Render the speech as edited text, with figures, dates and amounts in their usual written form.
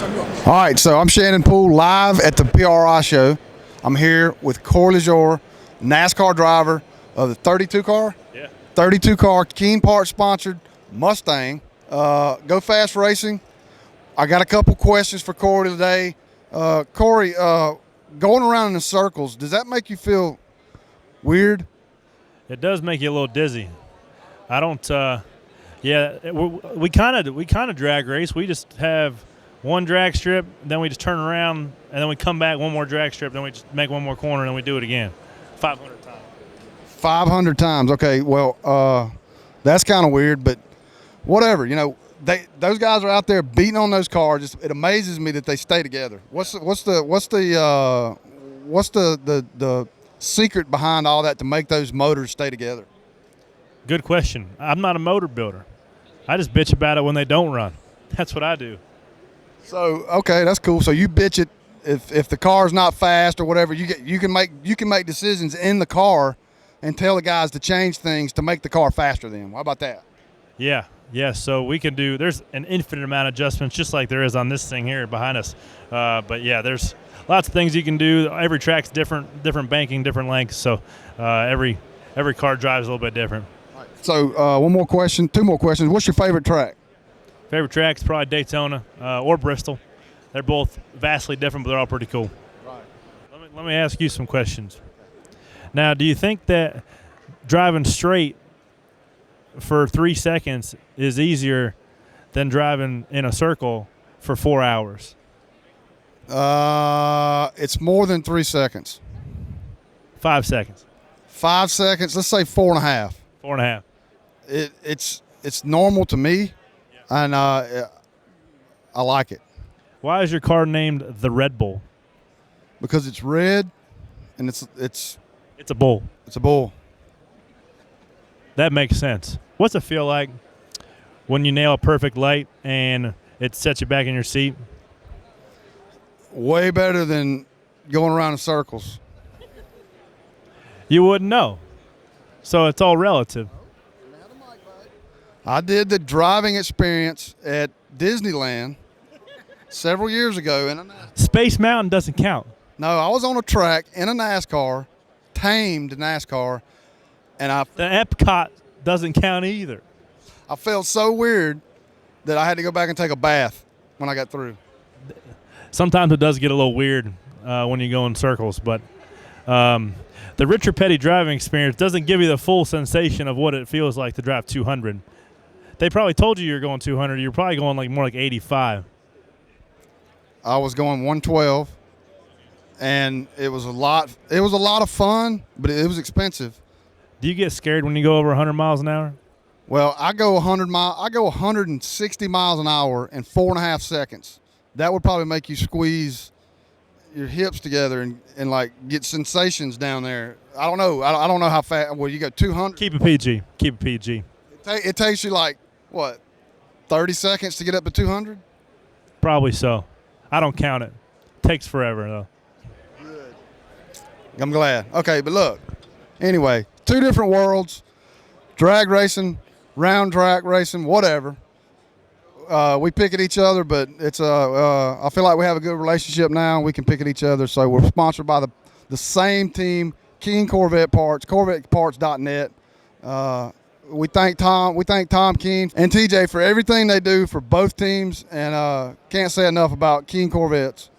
All right, so I'm Shannon Poole live at the PRI show. I'm here with Corey LaJoie, NASCAR driver of the 32 car. Yeah. 32 car, Keen Parts sponsored Mustang. Go Fast Racing. I got a couple questions for Corey today. Corey, going around in the circles, does that make you feel weird? It does make you a little dizzy. I don't. We kind of drag race. We just have one drag strip, then we just turn around, and then we come back one more drag strip, then we just make one more corner, and then we do it again, 500 times. 500 times. Okay, well, that's kind of weird, but whatever. You know, those guys are out there beating on those cars. It amazes me that they stay together. What's the secret behind all that to make those motors stay together? Good question. I'm not a motor builder. I just bitch about it when they don't run. That's what I do. So okay, that's cool. So you bitch it if the car's not fast or whatever. You can make decisions in the car and tell the guys to change things to make the car faster. Then how about that? Yeah. So we can do. There's an infinite amount of adjustments, just like there is on this thing here behind us. But yeah, there's lots of things you can do. Every track's different banking, different lengths. So every car drives a little bit different. So two more questions. What's your favorite track? Favorite track's probably Daytona or Bristol. They're both vastly different, but they're all pretty cool. Right. Let me ask you some questions. Now, do you think that driving straight for 3 seconds is easier than driving in a circle for 4 hours? It's more than 3 seconds. 5 seconds. 5 seconds. Let's say 4.5. 4.5. It's normal to me, and I like it. Why is your car named the Red Bull? Because it's red, and it's a bull. It's a bull. That makes sense. What's it feel like when you nail a perfect light and it sets you back in your seat? Way better than going around in circles. You wouldn't know. So it's all relative. I did the driving experience at Disneyland several years ago in a NASCAR. Space Mountain doesn't count. No, I was on a track in a NASCAR, tamed NASCAR, and the Epcot doesn't count either. I felt so weird that I had to go back and take a bath when I got through. Sometimes it does get a little weird when you go in circles, but the Richard Petty driving experience doesn't give you the full sensation of what it feels like to drive 200. They probably told you you're going 200. You're probably going more like 85. I was going 112, and it was a lot. It was a lot of fun, but it was expensive. Do you get scared when you go over 100 miles an hour? Well, I go 160 miles an hour in 4.5 seconds. That would probably make you squeeze your hips together and like get sensations down there. I don't know. I don't know how fast. Well, you go 200. Keep it PG. Keep it PG. It takes you like what, 30 seconds to get up to 200? Probably so. I don't count it. Takes forever though. Good. I'm glad. Okay, but look. Anyway, two different worlds. Drag racing, round track racing, whatever. We pick at each other, but it's I feel like we have a good relationship now. We can pick at each other. So we're sponsored by the same team, Keen Corvette Parts, CorvetteParts.net. We thank Tom Keen and TJ for everything they do for both teams, and can't say enough about Keen Corvettes.